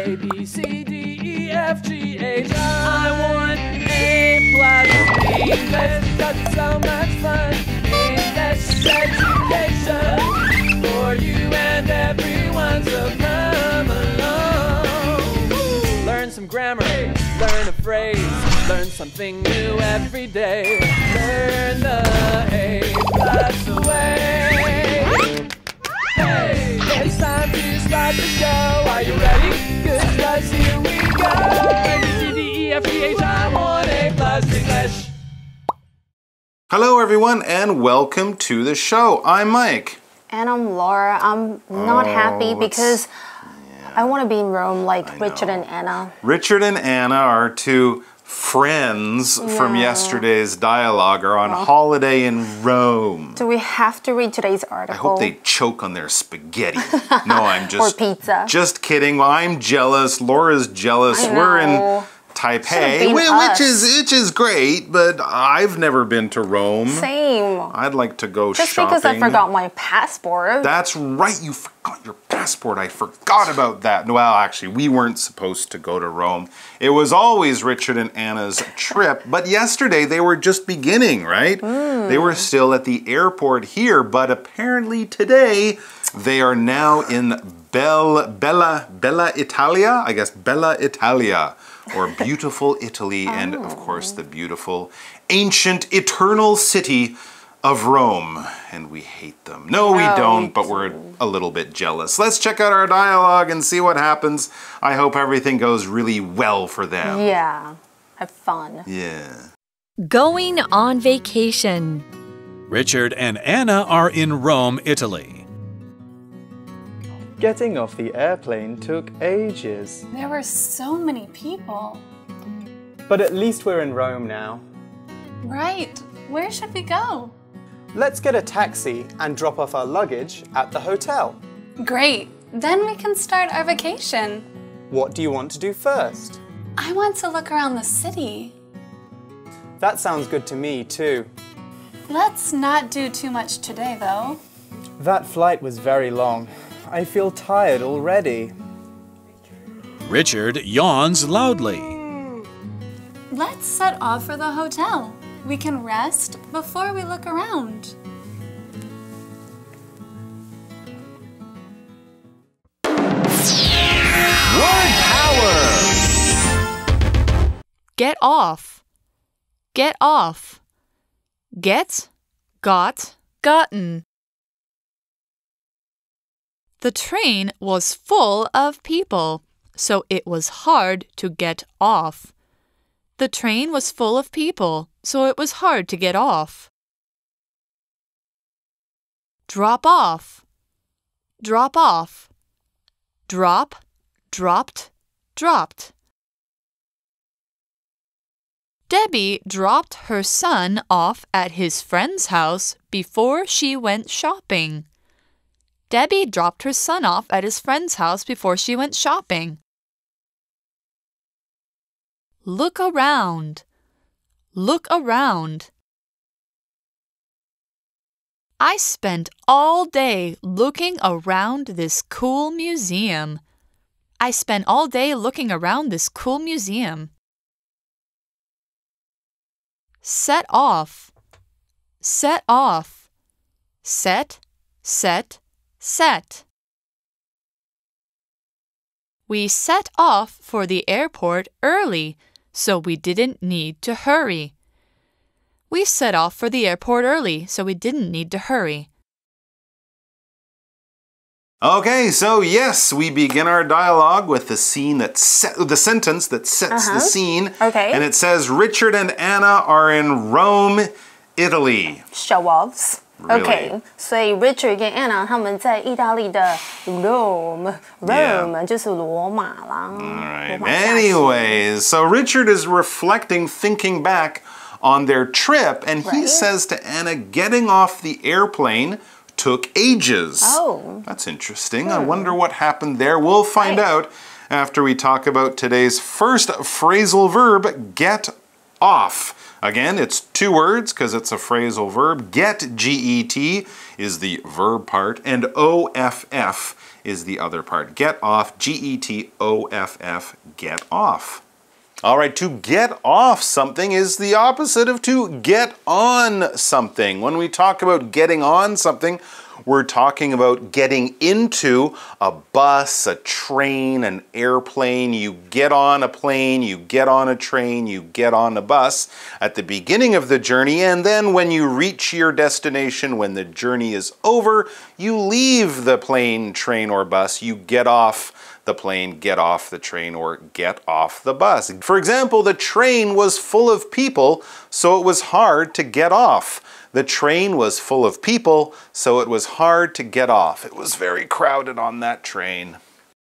A, B, C, D, E, F, G, H, I want A plus English because it's so much fun. English education for you and everyone, so come along. Learn some grammar, learn a phrase, learn something new every day. Learn the A plus way. Hey, it's time to start the show. Are you ready? Good, 'cause here we go. A, B, C, D, E, F, G, H, I want A plus English. Hello everyone and welcome to the show. I'm Mike. And I'm Laura. I'm not happy because I want to be in Rome like Richard and Anna. Richard and Anna, our two friends from yesterday's dialogue, are on holiday in Rome. Do we have to read today's article? I hope they choke on their spaghetti. No, I'm just... Or pizza. Just kidding. Well, I'm jealous. Laura's jealous. We're in Taipei, which is great, but I've never been to Rome. Same. I'd like to go Just shopping. because I forgot my passport. That's right, you forgot your passport. I forgot about that. Well, actually, we weren't supposed to go to Rome. It was always Richard and Anna's trip, but yesterday they were just beginning, right? They were still at the airport here, but apparently today they are now in Bella Italia? I guess Bella Italia, or beautiful Italy, and of course the beautiful, ancient, eternal city of Rome. And we hate them. No, we don't, but we're a little bit jealous. Let's check out our dialogue and see what happens. I hope everything goes really well for them. Yeah, have fun. Yeah. Going on vacation. Richard and Anna are in Rome, Italy. Getting off the airplane took ages. There were so many people. But at least we're in Rome now. Right. Where should we go? Let's get a taxi and drop off our luggage at the hotel. Great. Then we can start our vacation. What do you want to do first? I want to look around the city. That sounds good to me too. Let's not do too much today, though. That flight was very long. I feel tired already. Richard yawns loudly. Let's set off for the hotel. We can rest before we look around. Word power! Get off. Get off. Get, got, gotten. The train was full of people, so it was hard to get off. The train was full of people, so it was hard to get off. Drop off. Drop off. Drop, dropped, dropped. Debbie dropped her son off at his friend's house before she went shopping. Debbie dropped her son off at his friend's house before she went shopping. Look around. Look around. I spent all day looking around this cool museum. I spent all day looking around this cool museum. Set off. Set off. Set, set, set. We set off for the airport early, so we didn't need to hurry. We set off for the airport early, so we didn't need to hurry. Okay, so yes, we begin our dialogue with the sentence that sets the scene. Okay. And it says, Richard and Anna are in Rome, Italy. Show-offs. Really? OK， 所以 Richard 跟 Anna 他们在意大利的 Rome 就是罗马啦。All right. Anyways, so Richard is reflecting, thinking back on their trip, and he says to Anna, getting off the airplane took ages. Oh. That's interesting. I wonder what happened there. We'll find out after we talk about today's first phrasal verb, get off. Again, it's two words because it's a phrasal verb. Get, G-E-T, is the verb part, and O-F-F is the other part. Get off, G-E-T-O-F-F, get off. All right, to get off something is the opposite of to get on something. When we talk about getting on something, we're talking about getting into a bus, a train, an airplane. You get on a plane, you get on a train, you get on a bus at the beginning of the journey, and then when you reach your destination, when the journey is over, you leave the plane, train, or bus. You get off the plane, get off the train, or get off the bus. For example, the train was full of people, so it was hard to get off. The train was full of people, so it was hard to get off. It was very crowded on that train.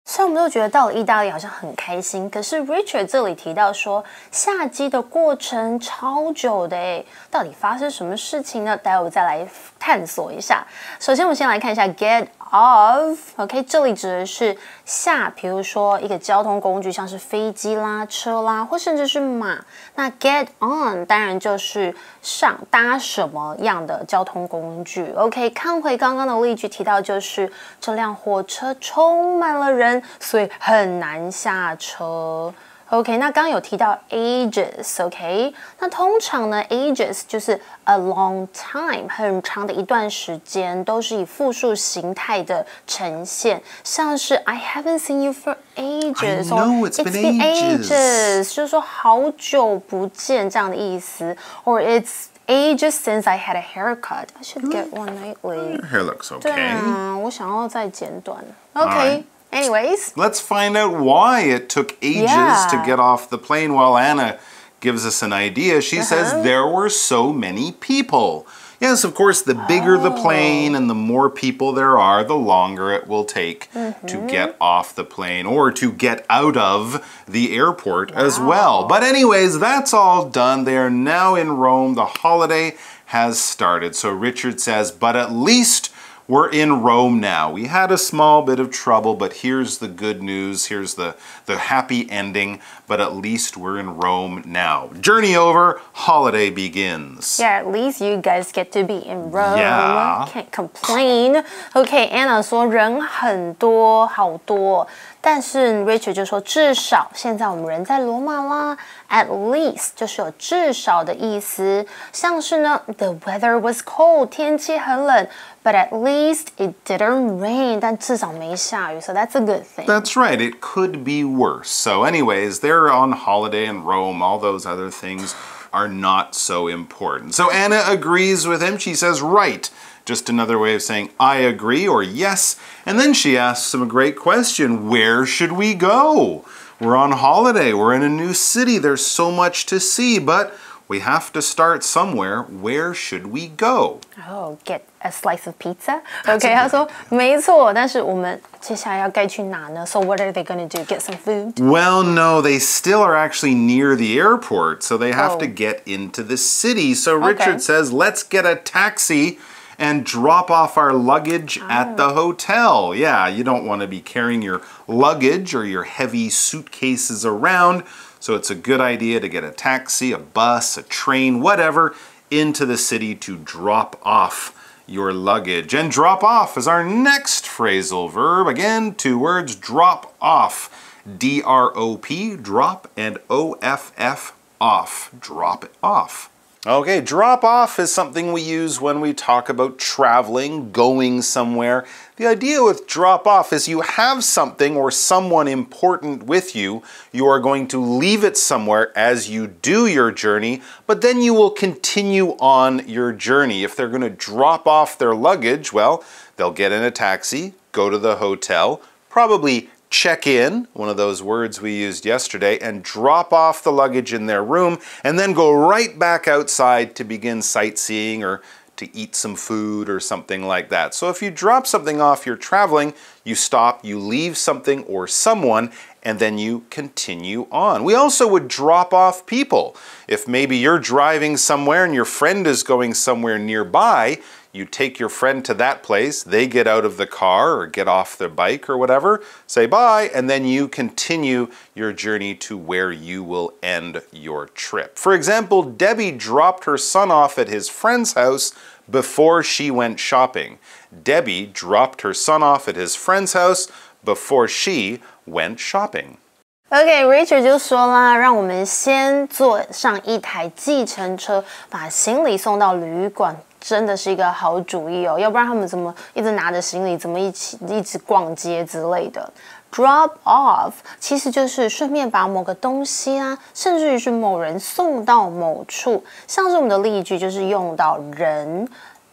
所以我们都觉得到了意大利好像很开心，可是 Richard 这里提到说下机的过程超久的诶，到底发生什么事情呢？待会我再来探索一下。首先我们先来看一下 get off，OK， 这里指的是下，比如说一个交通工具，像是飞机啦、车啦，或甚至是马。那 get on 当然就是上搭什么样的交通工具。OK， 看回刚刚的例句提到，就是这辆火车充满了人，所以很难下车。OK， 那刚刚有提到 ages，OK， 那通常呢 ages 就是 a long time， 很长的一段时间，都是以复数形态的呈现，像是 I haven't seen you for ages， I know, it's been ages， 就是说好久不见这样的意思 ，or it's ages since I had a haircut. I should get one lately. Your hair looks okay. 对啊，我想要再剪短。OK。Anyways, let's find out why it took ages to get off the plane. While Anna gives us an idea, she says there were so many people. Yes, of course, the bigger the plane and the more people there are, the longer it will take to get off the plane or to get out of the airport as well. But anyways, that's all done. They are now in Rome. The holiday has started. So Richard says, but at least we're in Rome now. We had a small bit of trouble, but here's the good news. Here's the happy ending. But at least we're in Rome now. Journey over, holiday begins. Yeah, at least you guys get to be in Rome. Yeah. Can't complain. OK, Anna 说人很多，好多。但是 Richard 就说至少现在我们人在罗马啦。At least 就是有至少的意思，像是呢 The weather was cold， 天气很冷。But at least it didn't rain， 但至少没下雨 ，so that's a good thing. That's right, it could be worse. So anyways, they're on holiday in Rome. All those other things are not so important. So Anna agrees with him. She says, right. Just another way of saying I agree or yes. And then she asks him a great question. Where should we go? We're on holiday. We're in a new city. There's so much to see, but we have to start somewhere. Where should we go? Oh, get a slice of pizza? OK, 他说没错，但是我们接下来要该去哪呢？So what are they going to do? Get some food? Well, no, they still are actually near the airport, so they have to get into the city. So Richard says, let's get a taxi and drop off our luggage at the hotel. Yeah, you don't want to be carrying your luggage or your heavy suitcases around, so it's a good idea to get a taxi, a bus, a train, whatever, into the city to drop off your luggage. And drop off is our next phrasal verb. Again, two words, drop off. D-R-O-P, drop, and O-F-F, off. Drop it off. Okay, drop off is something we use when we talk about traveling, going somewhere. The idea with drop off is you have something or someone important with you. You are going to leave it somewhere as you do your journey, but then you will continue on your journey. If they're going to drop off their luggage, well, they'll get in a taxi, go to the hotel, probably check in, one of those words we used yesterday, and drop off the luggage in their room, and then go right back outside to begin sightseeing or to eat some food or something like that. So if you drop something off, you're traveling, you stop, you leave something or someone and then you continue on. We also would drop off people. If maybe you're driving somewhere and your friend is going somewhere nearby, you take your friend to that place, they get out of the car or get off their bike or whatever, say bye, and then you continue your journey to where you will end your trip. For example, Debbie dropped her son off at his friend's house before she went shopping. Debbie dropped her son off at his friend's house before she went shopping. OK，Richard 就说啦，让我们先坐上一台计程车，把行李送到旅馆，真的是一个好主意哦。要不然他们怎么一直拿着行李，怎么一直逛街之类的。Drop off 其实就是顺便把某个东西啊，甚至于是某人送到某处。像是我们的例句就是用到人。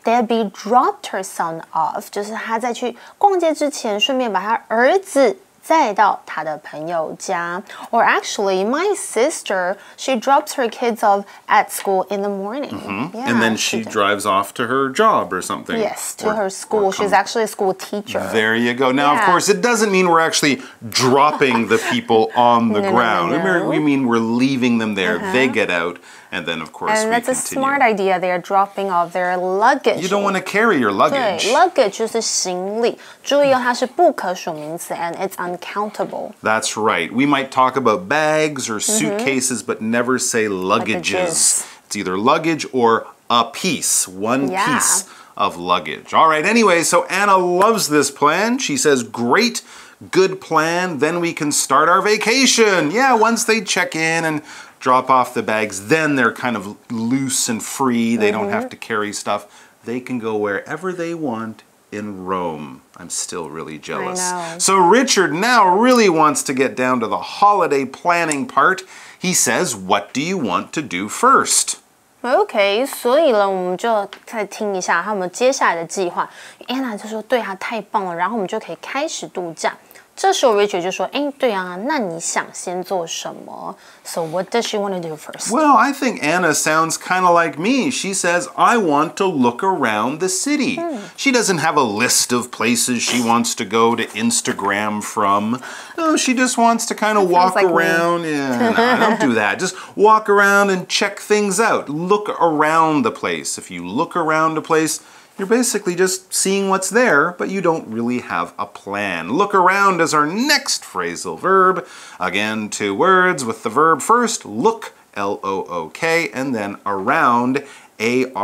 Debbie dropped her son off， 就是她在去逛街之前，顺便把她儿子载到她的朋友家。Or actually, my sister, she drops her kids off at school in the morning. Yeah, and then she drives off to her job or something. Yes, to her school. She's actually a school teacher. There you go. Now, of course, it doesn't mean we're actually dropping the people on the ground. No. We mean we're leaving them there. They get out. And then, of course, and we that's continue. a smart idea. They're dropping off their luggage. You don't want to carry your luggage. 对 ，luggage 就是行李。注意哦，它是不可数名词 and it's uncountable. That's right. We might talk about bags or suitcases, but never say luggages. It's either luggage or a piece, one piece of luggage. All right, anyway, so Anna loves this plan. She says, great, good plan. Then we can start our vacation. Yeah, once they check in and drop off the bags, then they're kind of loose and free. They don't have to carry stuff. They can go wherever they want in Rome. I'm still really jealous. I know. So Richard now really wants to get down to the holiday planning part. He says, what do you want to do first? OK， 所以呢，我们就再听一下他们接下来的计划。Anna 就说：“对啊，太棒了！”然后我们就可以开始度假。这时候 Richard 就说：“哎，对啊，那你想先做什么 ？So what does she want to do first?” Well, I think Anna sounds kind of like me. She says, I want to look around the city. She doesn't have a list of places she wants to go to Instagram from. No, she just wants to kind of walk around. Yeah, no, don't do that. Just walk around and check things out. Look around the place. If you look around a place, you're basically just seeing what's there, but you don't really have a plan. Look around is our next phrasal verb. Again, 2 words with the verb first, look, L-O-O-K, and then around, A-R-O-U-N-D.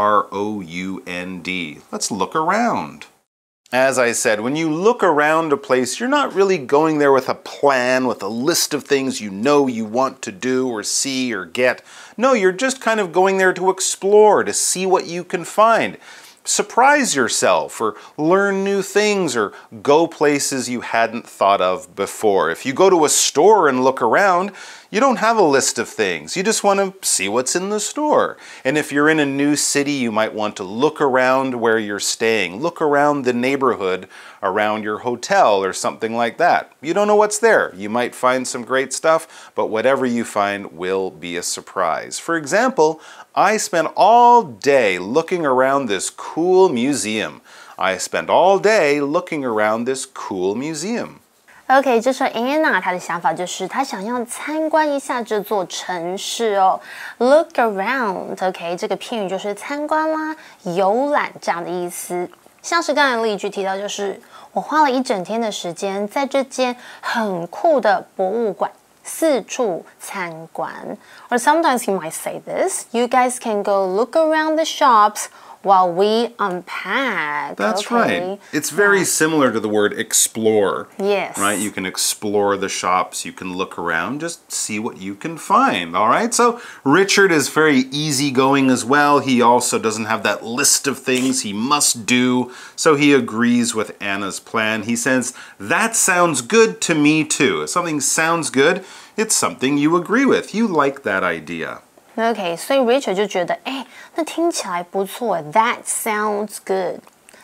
Let's look around. As I said, when you look around a place, you're not really going there with a plan, with a list of things you know you want to do or see or get. No, you're just kind of going there to explore, to see what you can find. Surprise yourself or learn new things or go places you hadn't thought of before. If you go to a store and look around, you don't have a list of things. You just want to see what's in the store. And if you're in a new city, you might want to look around where you're staying. Look around the neighborhood around your hotel or something like that. You don't know what's there. You might find some great stuff, but whatever you find will be a surprise. For example, I spent all day looking around this cool museum. I spent all day looking around this cool museum. OK， 这时候 Anna 她的想法就是她想要参观一下这座城市哦。Look around，OK， 这个片语就是参观啦、游览这样的意思。像是刚才例句提到，就是我花了一整天的时间在这间很酷的博物馆四处参观。Or sometimes you might say this: You guys can go look around the shops while we unpack. That's right. It's very similar to the word explore. Yes. Right? You can explore the shops, you can look around, just see what you can find. All right? So Richard is very easygoing as well. He also doesn't have that list of things he must do. So he agrees with Anna's plan. He says, that sounds good to me too. If something sounds good, it's something you agree with. You like that idea. OK， 所以 Richard 就觉得，哎，那听起来不错 ，That sounds good。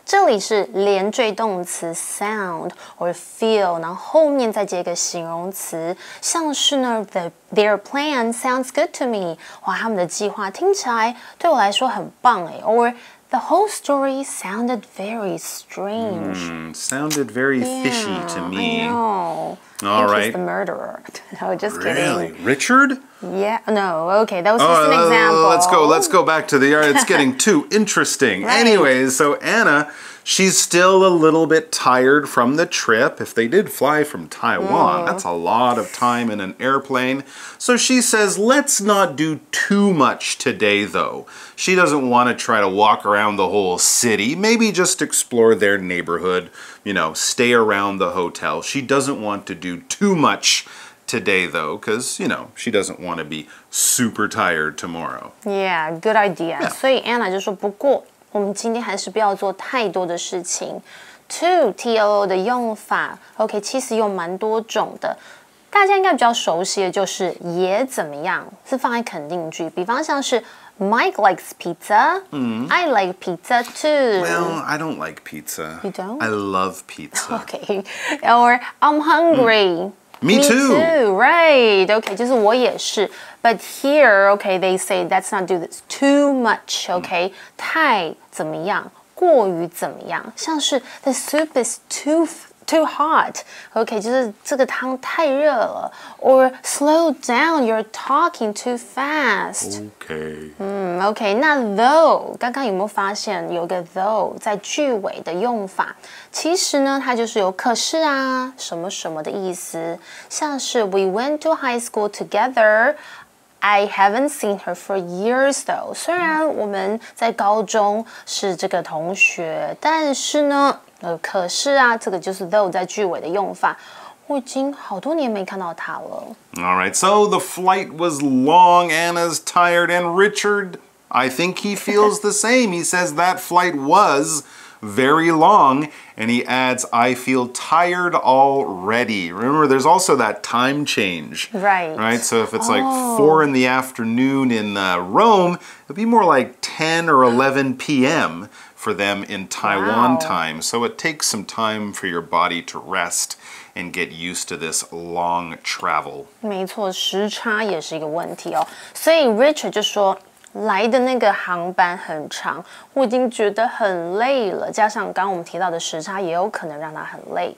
这里是连缀动词 sound or feel， 然后后面再接一个形容词，像是呢 their plan sounds good to me。哇，他们的计划听起来对我来说很棒哎。Or The whole story sounded very strange. Sounded very fishy to me. I know. All right. He's the murderer. No, just Really? kidding. Richard? Yeah. No. Okay, that was just an example. Let's go back to the art. It's getting too interesting. Right. Anyways, so Anna, she's still a little bit tired from the trip. If they did fly from Taiwan, that's a lot of time in an airplane. So she says, let's not do too much today, though. She doesn't want to try to walk around the whole city. Maybe just explore their neighborhood, you know, stay around the hotel. She doesn't want to do too much today, though, because, you know, she doesn't want to be super tired tomorrow. Yeah, good idea. 所以 Anna 就说，不过我们今天还是不要做太多的事情。To TOO 的用法 ，OK， 其实有蛮多种的。大家应该比较熟悉的就是也怎么样，是放在肯定句。比方像是 Mike likes pizza. I like pizza too. Well, I don't like pizza. You don't? I love pizza. Okay. Or I'm hungry. Me too. Right. Okay, 就是我也是。But here, okay, they say let's not do this too much. Okay, 太怎么样，过于怎么样，像是 the soup is too hot. Okay, 就是这个汤太热了。Or slow down, you're talking too fast. Okay. OK， 那 though 刚刚有没有发现有个 though 在句尾的用法？其实呢，它就是有可是啊什么什么的意思，像是 We went to high school together. I haven't seen her for years though. 虽然我们在高中是这个同学，但是呢，可是啊，这个就是 though 在句尾的用法。我已经好多年没看到他了。All right, so the flight was long, Anna's tired, and Richard, I think he feels the same. He says that flight was very long, and he adds, I feel tired already. Remember, there's also that time change. Right. Right, so if it's like 4 in the afternoon in Rome, it'd be more like 10 or 11 p.m. for them in Taiwan time. So it takes some time for your body to rest and get used to this long travel. 没错，时差也是一个问题哦。所以 Richard 就说，来的那个航班很长，我已经觉得很累了，加上刚刚我们提到的时差，也有可能让他很累。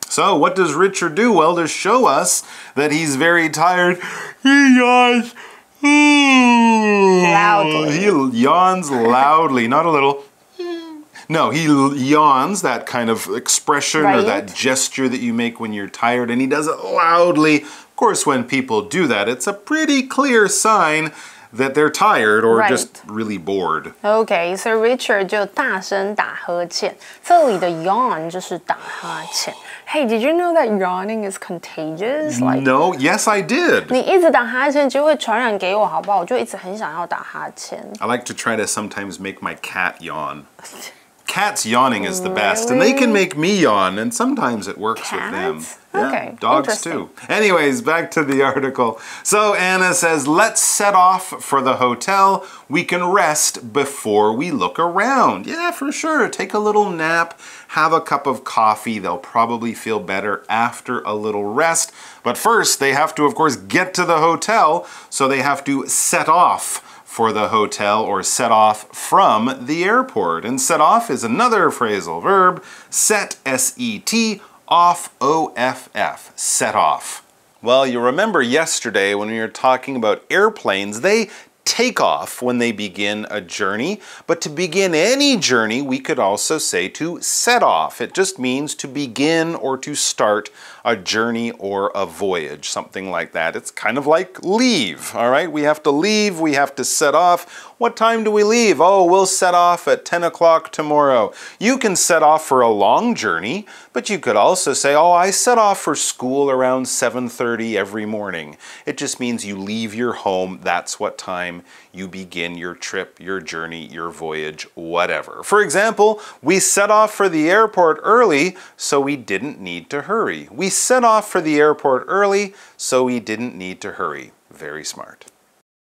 So what does Richard do? Well, to show us that he's very tired, he yawns. Loudly. He yawns loudly, not a little. No, he yawns, that kind of expression or that gesture that you make when you're tired, and he does it loudly. Of course, when people do that, it's a pretty clear sign that they're tired or just really bored. Okay, so Richard 就大声打呵欠，这里的 yawn 就是打哈欠。Hey, did you know that yawning is contagious? Like, No, yes, I did. 你一直打哈欠就会传染给我，好不好？我就一直很想要打哈欠。I like to try to sometimes make my cat yawn. Cats yawning is the best, and they can make me yawn, and sometimes it works with them. Okay, dogs too. Anyways, back to the article. So Anna says, let's set off for the hotel. We can rest before we look around. Yeah, for sure. Take a little nap, have a cup of coffee. They'll probably feel better after a little rest. But first, they have to, of course, get to the hotel, so they have to set off for the hotel or set off from the airport. And set off is another phrasal verb. Set, S-E-T, off, O-F-F. Set off. Well, you remember yesterday when we were talking about airplanes, they take off when they begin a journey, but to begin any journey, we could also say to set off. It just means to begin or to start a journey or a voyage, something like that. It's kind of like leave, all right? We have to leave, we have to set off. What time do we leave? Oh, we'll set off at 10 o'clock tomorrow. You can set off for a long journey, but you could also say, oh, I set off for school around 7:30 every morning. It just means you leave your home. That's what time you begin your trip, your journey, your voyage, whatever. For example, we set off for the airport early, so we didn't need to hurry. We set off for the airport early, so we didn't need to hurry. Very smart.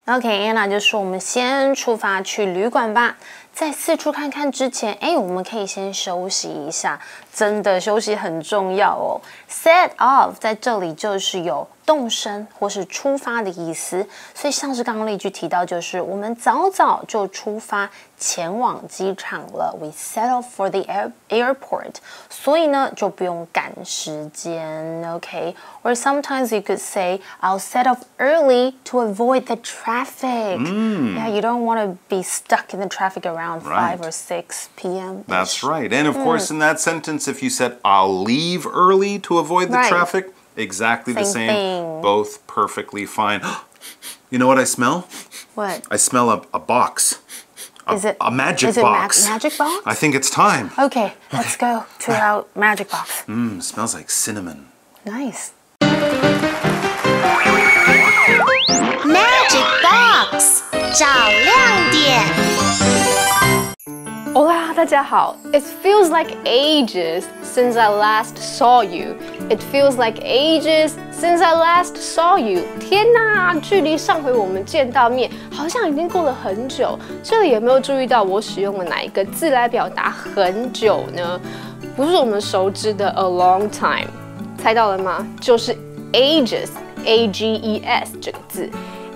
OK, Anna 就说我们先出发去旅馆吧。在四处看看之前，我们可以先休息一下，真的休息很重要哦。Set off 在这里就是有动身或是出发的意思，所以像是刚刚例句提到，就是我们早早就出发前往机场了。We set off for the airport， 所以呢就不用赶时间 ，OK？ Or sometimes you could say I'll set off early to avoid the traffic. Yeah, you don't want to be stuck in the traffic around 5 or 6 p.m. That's right. And of course, in that sentence, if you said I'll leave early to avoid the traffic, exactly the same. Thing. Both perfectly fine. You know what I smell? What? I smell a box. Is it a magic box? Magic box? I think it's time. Okay, let's go to our magic box. Smells like cinnamon. Nice. Magic box 找亮点。Hola， 大家好。It feels like ages since I last saw you. It feels like ages since I last saw you. 天哪，距离上回我们见到面，好像已经过了很久。这里有没有注意到我使用了哪一个字来表达很久呢？不是我们熟知的 a long time， 猜到了吗？就是 ages。A-G-E-S 这个字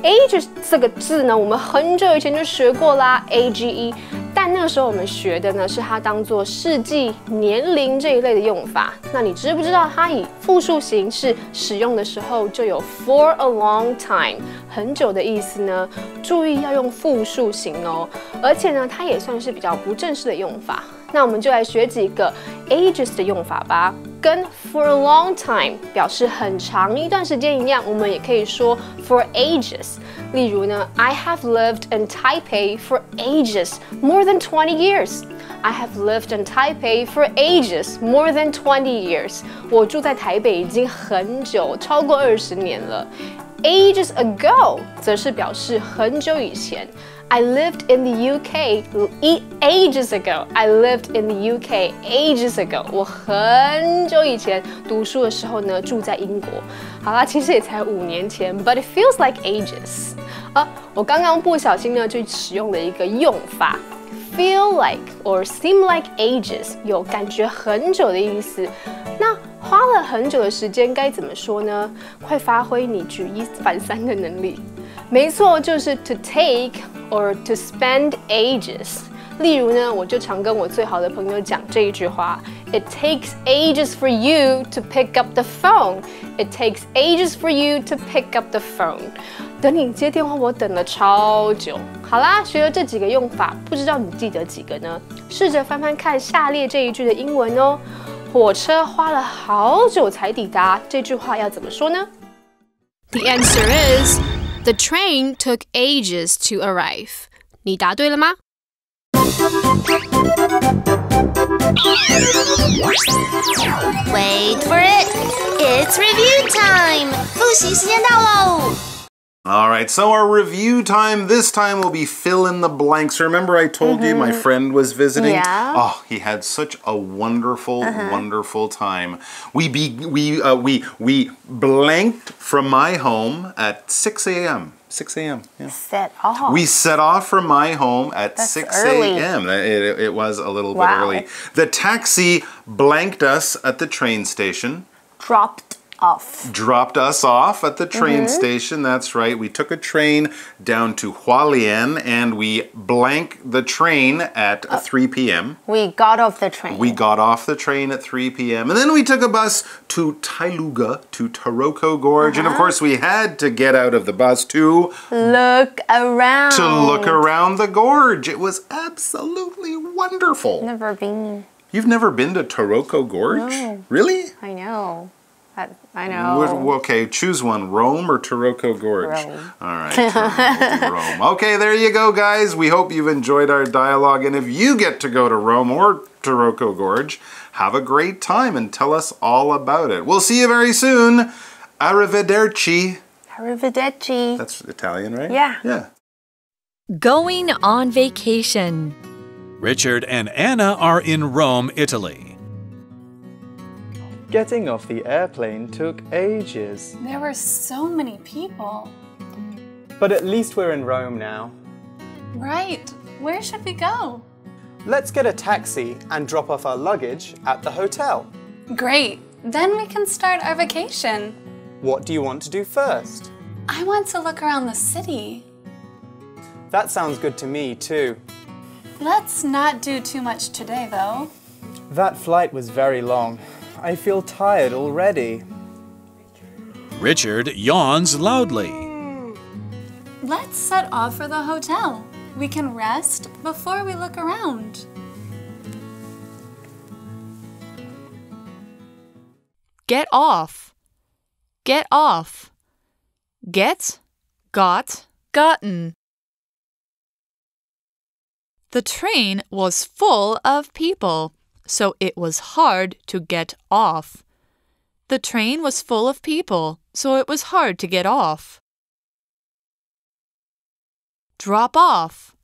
，ages 这个字呢，我们很久以前就学过啦 ，A-G-E， 但那个时候我们学的呢是它当做世纪、年龄这一类的用法。那你知不知道它以复数形式使用的时候就有 for a long time 很久的意思呢？注意要用复数形哦，而且呢，它也算是比较不正式的用法。那我们就来学几个 ages 的用法吧。跟 for a long time 表示很长一段时间一样，我们也可以说 for ages。例如呢 ，I have lived in Taipei for ages, more than 20 years. I have lived in Taipei for ages, more than 20 years. 我住在台北已经很久，超过20年了。Ages ago 则是表示很久以前。I lived in the UK ages ago. I lived in the UK ages ago. 我很久以前读书的时候呢，住在英国。好啦，其实也才5年前 ，but it feels like ages. 我刚刚不小心呢，就使用了一个用法。Feel like or seem like ages 有感觉很久的意思。那花了很久的时间该怎么说呢？快发挥你举一反三的能力。没错，就是 to take or to spend ages。例如呢，我就常跟我最好的朋友讲这一句话 ：It takes ages for you to pick up the phone. It takes ages for you to pick up the phone. 等你接电话，我等了超久。好啦，学了这几个用法，不知道你记得几个呢？试着翻翻看下列这一句的英文哦。火车花了好久才抵达，这句话要怎么说呢？ The answer is the train took ages to arrive. 你答对了吗？ Wait for it. It's review time. 复习时间到喽。All right, so our review time this time will be fill in the blanks. Remember I told you my friend was visiting? Yeah. Oh, he had such a wonderful, wonderful time. We blanked from my home at 6 a.m. 6 a.m. Yeah. Set off. We set off from my home at That's 6 early. a.m. It was a little bit Wow. early. The taxi blanked us at the train station. Dropped us off at the train station. That's right. We took a train down to Hualien and we blanked the train at 3 p.m. We got off the train. We got off the train at 3 p.m. And then we took a bus to Tailuga, to Taroko Gorge. And of course, we had to get out of the bus to look around. The gorge. It was absolutely wonderful. Never been. You've never been to Taroko Gorge? No. Really? I know. I know. Okay, choose one, Rome or Taroko Gorge? Rome. All right, we'll do Rome. Okay, there you go, guys. We hope you've enjoyed our dialogue. And if you get to go to Rome or Taroko Gorge, have a great time and tell us all about it. We'll see you very soon. Arrivederci. Arrivederci. That's Italian, right? Yeah. Yeah. Going on vacation. Richard and Anna are in Rome, Italy. Getting off the airplane took ages. There were so many people. But at least we're in Rome now. Right. Where should we go? Let's get a taxi and drop off our luggage at the hotel. Great. Then we can start our vacation. What do you want to do first? I want to look around the city. That sounds good to me, too. Let's not do too much today, though. That flight was very long. I feel tired already. Richard yawns loudly. Let's set off for the hotel. We can rest before we look around. Get off. Get off. Get, got, gotten. The train was full of people, so it was hard to get off. The train was full of people, so it was hard to get off. Drop off.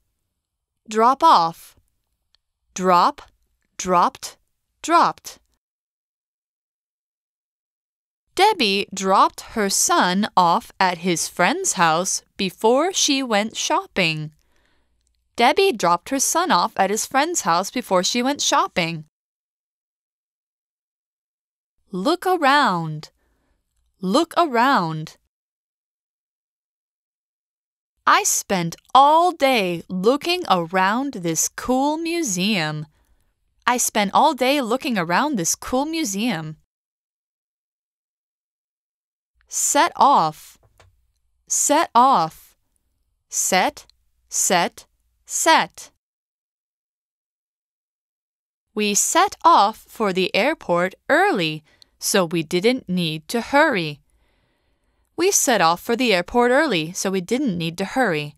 Drop off. Drop, dropped, dropped. Debbie dropped her son off at his friend's house before she went shopping. Debbie dropped her son off at his friend's house before she went shopping. Look around. Look around. I spent all day looking around this cool museum. I spent all day looking around this cool museum. Set off. Set off. Set, set, set. We set off for the airport early, so we didn't need to hurry. We set off for the airport early, so we didn't need to hurry.